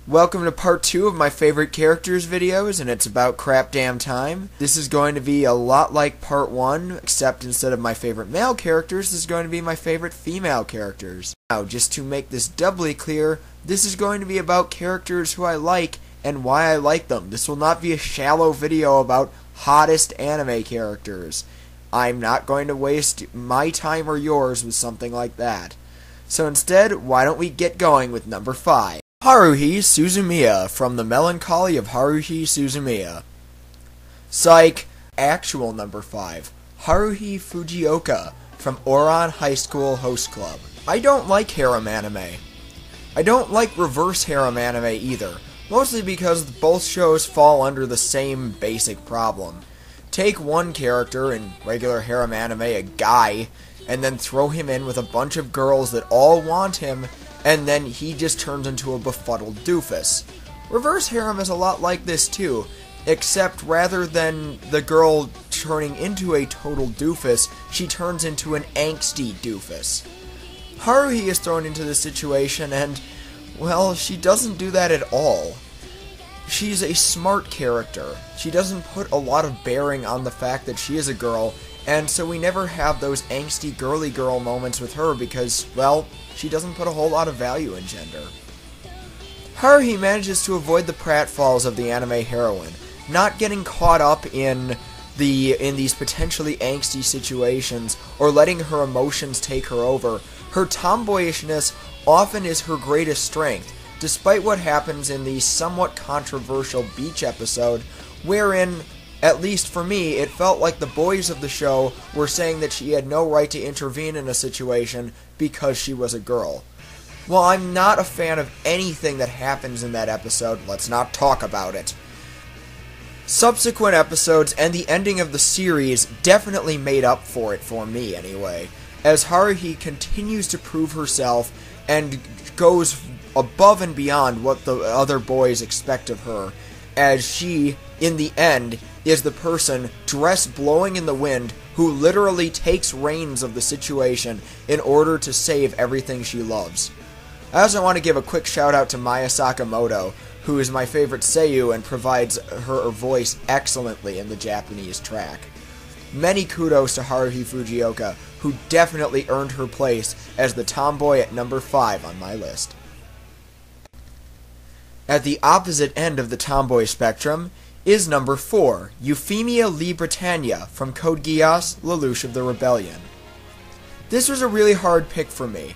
Welcome to part 2 of my favorite characters videos, and it's about crap damn time. This is going to be a lot like part 1, except instead of my favorite male characters, this is going to be my favorite female characters. Now, just to make this doubly clear, this is going to be about characters who I like and why I like them. This will not be a shallow video about hottest anime characters. I'm not going to waste my time or yours with something like that. So instead, why don't we get going with number 5. Haruhi Suzumiya from The Melancholy of Haruhi Suzumiya. Psych. Actual number 5. Haruhi Fujioka from Ouran High School Host Club. I don't like harem anime. I don't like reverse harem anime either, mostly because both shows fall under the same basic problem. Take one character in regular harem anime, a guy, and then throw him in with a bunch of girls that all want him, and then he just turns into a befuddled doofus. Reverse harem is a lot like this too, except rather than the girl turning into a total doofus, she turns into an angsty doofus. Haruhi is thrown into this situation and, well, she doesn't do that at all. She's a smart character. She doesn't put a lot of bearing on the fact that she is a girl, and so we never have those angsty girly girl moments with her because, well, she doesn't put a whole lot of value in gender. Haruhi manages to avoid the pratfalls of the anime heroine, not getting caught up in these potentially angsty situations or letting her emotions take her over. Her tomboyishness often is her greatest strength, despite what happens in the somewhat controversial beach episode, wherein, at least for me, it felt like the boys of the show were saying that she had no right to intervene in a situation because she was a girl. While I'm not a fan of anything that happens in that episode, let's not talk about it. Subsequent episodes and the ending of the series definitely made up for it, for me anyway, as Haruhi continues to prove herself and goes above and beyond what the other boys expect of her, as she, in the end, is the person dressed blowing in the wind who literally takes reins of the situation in order to save everything she loves. I also want to give a quick shout out to Maya Sakamoto, who is my favorite seiyuu and provides her voice excellently in the Japanese track. Many kudos to Haruhi Fujioka, who definitely earned her place as the tomboy at number 5 on my list. At the opposite end of the tomboy spectrum is number 4, Euphemia Li from Code Geass, Lelouch of the Rebellion. This was a really hard pick for me.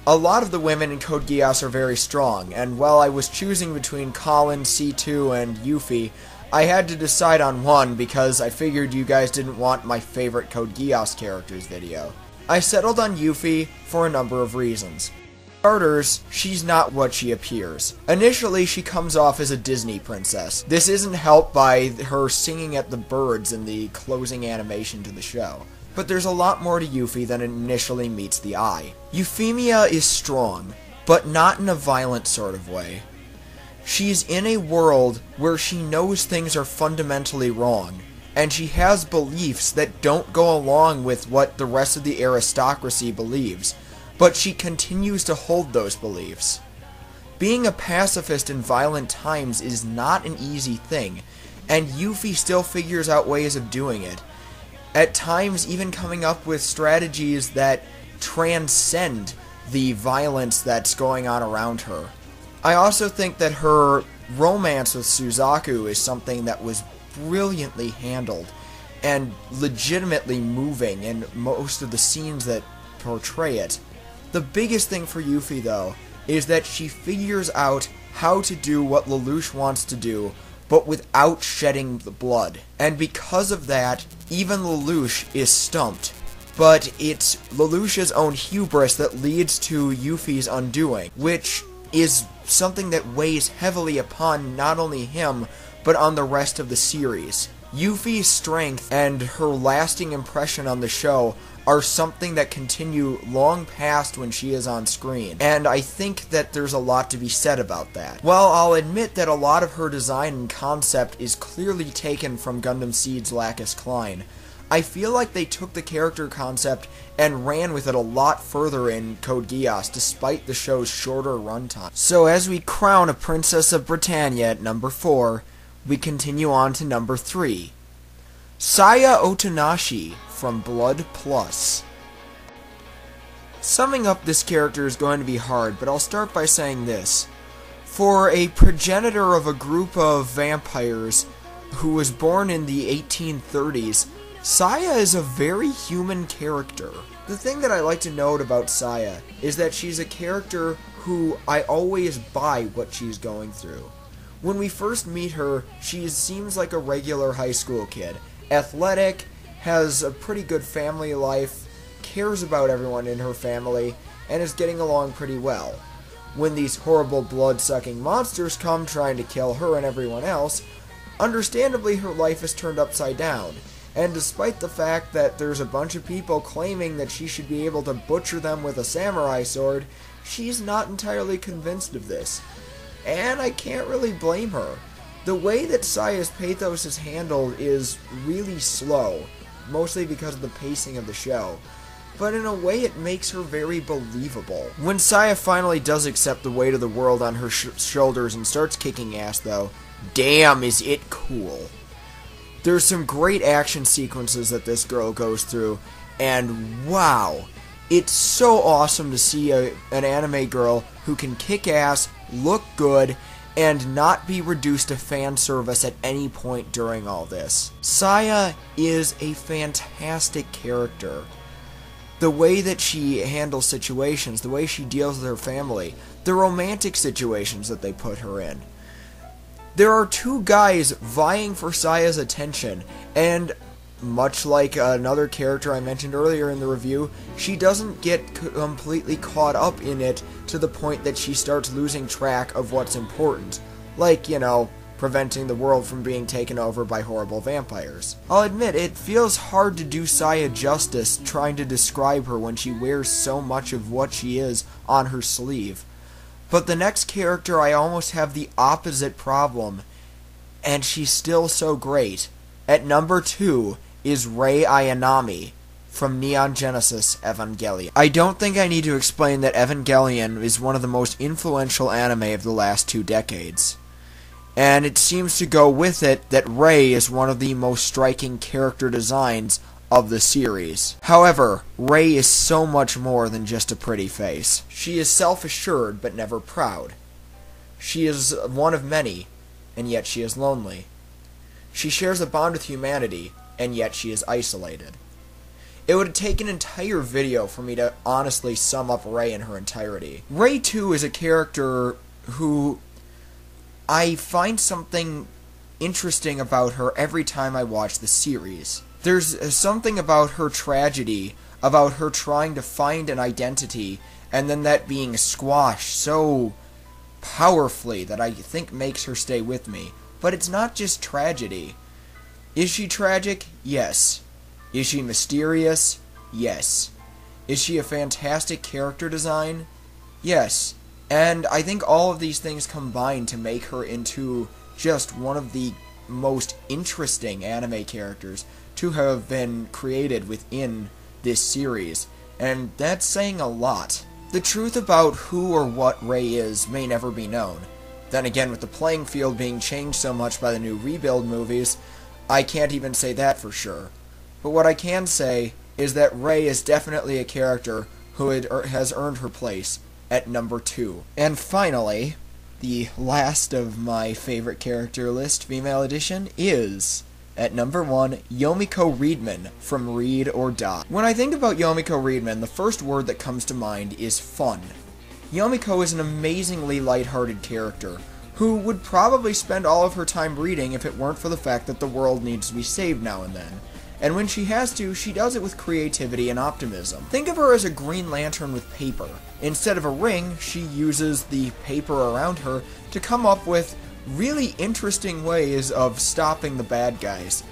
A lot of the women in Code Geass are very strong, and while I was choosing between Colin, C2, and Yuffie, I had to decide on one because I figured you guys didn't want my favorite Code Geass characters video. I settled on Yuffie for a number of reasons. Starters, she's not what she appears. Initially, she comes off as a Disney princess. This isn't helped by her singing at the birds in the closing animation to the show. But there's a lot more to Yuffie than initially meets the eye. Euphemia is strong, but not in a violent sort of way. She's in a world where she knows things are fundamentally wrong, and she has beliefs that don't go along with what the rest of the aristocracy believes, but she continues to hold those beliefs. Being a pacifist in violent times is not an easy thing, and Yuffie still figures out ways of doing it, at times even coming up with strategies that transcend the violence that's going on around her. I also think that her romance with Suzaku is something that was brilliantly handled and legitimately moving in most of the scenes that portray it. The biggest thing for Yuffie, though, is that she figures out how to do what Lelouch wants to do, but without shedding the blood. And because of that, even Lelouch is stumped. But it's Lelouch's own hubris that leads to Yuffie's undoing, which is something that weighs heavily upon not only him, but on the rest of the series. Yuffie's strength and her lasting impression on the show are something that continue long past when she is on screen, and I think that there's a lot to be said about that. While I'll admit that a lot of her design and concept is clearly taken from Gundam Seed's Lacus Clyne, I feel like they took the character concept and ran with it a lot further in Code Geass, despite the show's shorter runtime. So as we crown a Princess of Britannia at number 4, we continue on to number 3. Saya Otonashi from Blood Plus. Summing up this character is going to be hard, but I'll start by saying this. For a progenitor of a group of vampires who was born in the 1830s, Saya is a very human character. The thing that I like to note about Saya is that she's a character who I always buy what she's going through. When we first meet her, she seems like a regular high school kid. Athletic, has a pretty good family life, cares about everyone in her family, and is getting along pretty well. When these horrible blood-sucking monsters come trying to kill her and everyone else, understandably her life is turned upside down. And despite the fact that there's a bunch of people claiming that she should be able to butcher them with a samurai sword, she's not entirely convinced of this. And I can't really blame her. The way that Saya's pathos is handled is really slow, mostly because of the pacing of the show. But in a way it makes her very believable. When Saya finally does accept the weight of the world on her shoulders and starts kicking ass though, damn is it cool. There's some great action sequences that this girl goes through, and wow, it's so awesome to see an anime girl who can kick ass, look good, and not be reduced to fan service at any point during all this. Saya is a fantastic character. The way that she handles situations, the way she deals with her family, the romantic situations that they put her in. There are two guys vying for Saya's attention, and much like another character I mentioned earlier in the review, she doesn't get completely caught up in it to the point that she starts losing track of what's important. Like, you know, preventing the world from being taken over by horrible vampires. I'll admit, it feels hard to do Saya justice trying to describe her when she wears so much of what she is on her sleeve. But the next character, I almost have the opposite problem, and she's still so great. At number 2 is Rei Ayanami from Neon Genesis Evangelion. I don't think I need to explain that Evangelion is one of the most influential anime of the last 2 decades. And it seems to go with it that Rei is one of the most striking character designs of the series. However, Rei is so much more than just a pretty face. She is self-assured but never proud. She is one of many, and yet she is lonely. She shares a bond with humanity, and yet she is isolated. It would take an entire video for me to honestly sum up Rei in her entirety. Rei, too, is a character who I find something interesting about her every time I watch the series. There's something about her tragedy, about her trying to find an identity, and then that being squashed so powerfully that I think makes her stay with me. But it's not just tragedy. Is she tragic? Yes. Is she mysterious? Yes. Is she a fantastic character design? Yes. And I think all of these things combine to make her into just one of the most interesting anime characters to have been created within this series, and that's saying a lot. The truth about who or what Rei is may never be known. Then again, with the playing field being changed so much by the new Rebuild movies, I can't even say that for sure. But what I can say is that Rei is definitely a character who has earned her place at number 2. And finally, the last of my favorite character list, female edition, is, at number 1, Yumiko Reedman from Read or Die. When I think about Yumiko Reedman, the first word that comes to mind is fun. Yumiko is an amazingly lighthearted character, who would probably spend all of her time reading if it weren't for the fact that the world needs to be saved now and then. And when she has to, she does it with creativity and optimism. Think of her as a Green Lantern with paper. Instead of a ring, she uses the paper around her to come up with really interesting ways of stopping the bad guys.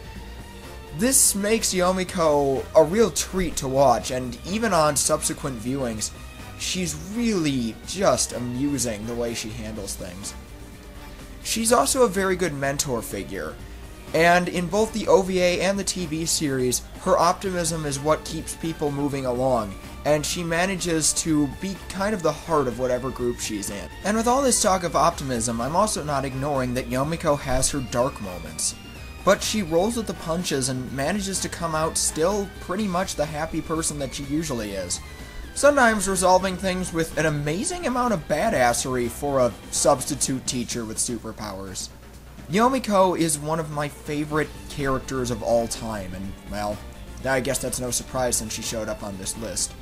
This makes Yumiko a real treat to watch, and even on subsequent viewings, she's really just amusing the way she handles things. She's also a very good mentor figure. And in both the OVA and the TV series, her optimism is what keeps people moving along, and she manages to be kind of the heart of whatever group she's in. And with all this talk of optimism, I'm also not ignoring that Yumiko has her dark moments. But she rolls with the punches and manages to come out still pretty much the happy person that she usually is. Sometimes resolving things with an amazing amount of badassery for a substitute teacher with superpowers. Yumiko is one of my favorite characters of all time, and, well, I guess that's no surprise since she showed up on this list.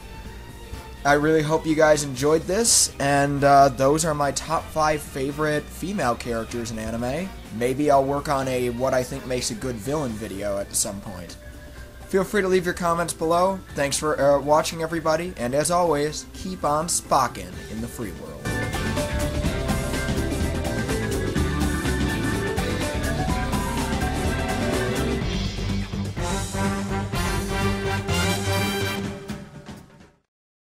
I really hope you guys enjoyed this, and those are my top 5 favorite female characters in anime. Maybe I'll work on a what I think makes a good villain video at some point. Feel free to leave your comments below. Thanks for watching, everybody, and as always, keep on spockin' in the free world.